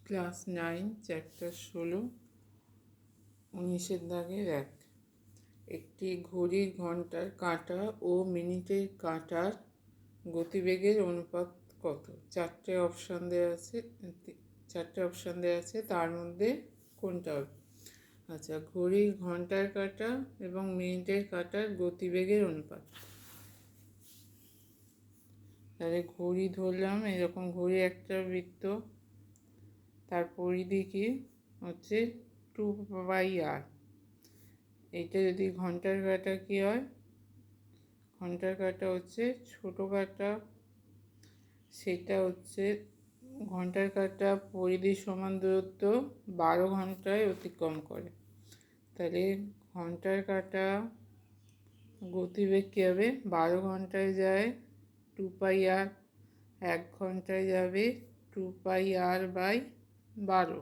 Class 9 chapter 16 19-এর দাগের 1। একটি ঘড়ির ঘন্টার কাঁটা ও মিনিটের কাঁটার গতিবেগের অনুপাত কত? চারটে অপশান দেওয়া আছে, তার মধ্যে কোনটা হবে? আচ্ছা, ঘড়ির ঘন্টার কাঁটা এবং মিনিটের কাঁটার গতিবেগের অনুপাত। তাহলে ঘড়ি ধরলাম, এরকম ঘড়ি একটা বৃত্ত, তার পরিধি কি হচ্ছে 2πr। এইটা যদি ঘন্টার কাঁটা কি হয়, ঘন্টার কাঁটা হচ্ছে ছোট কাঁটা, সেটা হচ্ছে ঘন্টার কাঁটা পরিধি সমান দূরত্ব 12 ঘন্টায় অতিক্রম করে। তাহলে ঘন্টার কাঁটা গতিবেগ কী হবে? 12 ঘন্টায় যায় 2πr, 1 ঘন্টায় যাবে 2πr/12।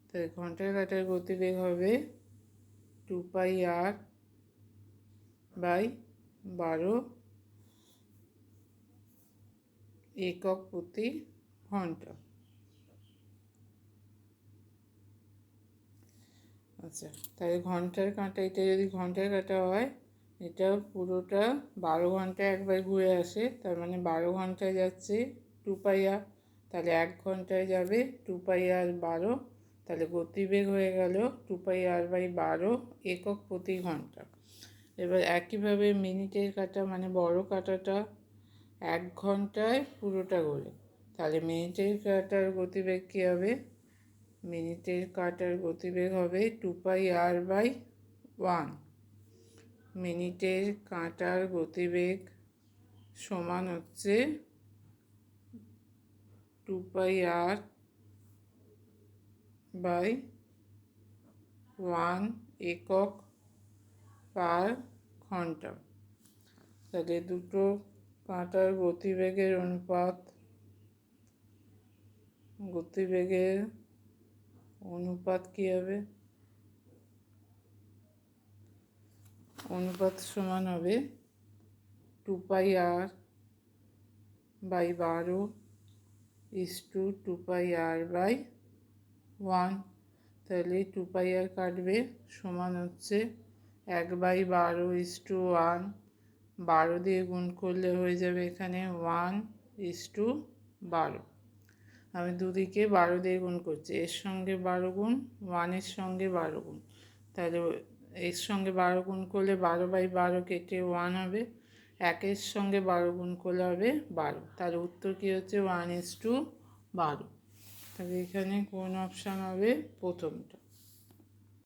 তাই ঘন্টার কাঁটার গতিবেগ হবে 2πr/12 একক প্রতি ঘন্টা। আচ্ছা, তাহলে ঘন্টার কাঁটা, এটা যদি ঘন্টার কাঁটা হয়, এটা পুরোটা 12 ঘন্টায় একবার ঘুরে আসে, তার মানে 12 ঘন্টায় যাচ্ছে 2πr, তাহলে 1 ঘন্টায় যাবে 2πr/12, তাহলে গতিবেগ হয়ে গেল 2πr/12 একক প্রতি ঘন্টা। এবার একইভাবে মিনিটের কাঁটা, মানে বড় কাঁটাটা 1 ঘন্টায় পুরোটা ঘোরে, তাহলে মিনিটের কাঁটার গতিবেগ কী হবে? মিনিটের কাঁটার গতিবেগ হবে 2πr/1। মিনিটের কাঁটার গতিবেগ সমান হচ্ছে 2πr/1 একক পার ঘন্টা। তাহলে দুটো কাঁটার গতিবেগের অনুপাত কী হবে? অনুপাত সমান হবে 2πr/12 তাহলে 2πr কাটবে, সমান হচ্ছে 1/12:1, 12 দিয়ে গুণ করলে হয়ে যাবে এখানে 1:12। আমি দুদিকে 12 দিয়ে গুণ করছি, এর সঙ্গে 12 গুণ, 1-এর সঙ্গে 12 গুণ, তাহলে এর সঙ্গে 12 গুণ করলে 12/12 কেটে 1 হবে, 1-এর সঙ্গে 12 গুণ করলে হবে 12। তাহলে উত্তর কী হচ্ছে? 1:12। তাহলে এখানে কোন অপশান হবে? প্রথমটা।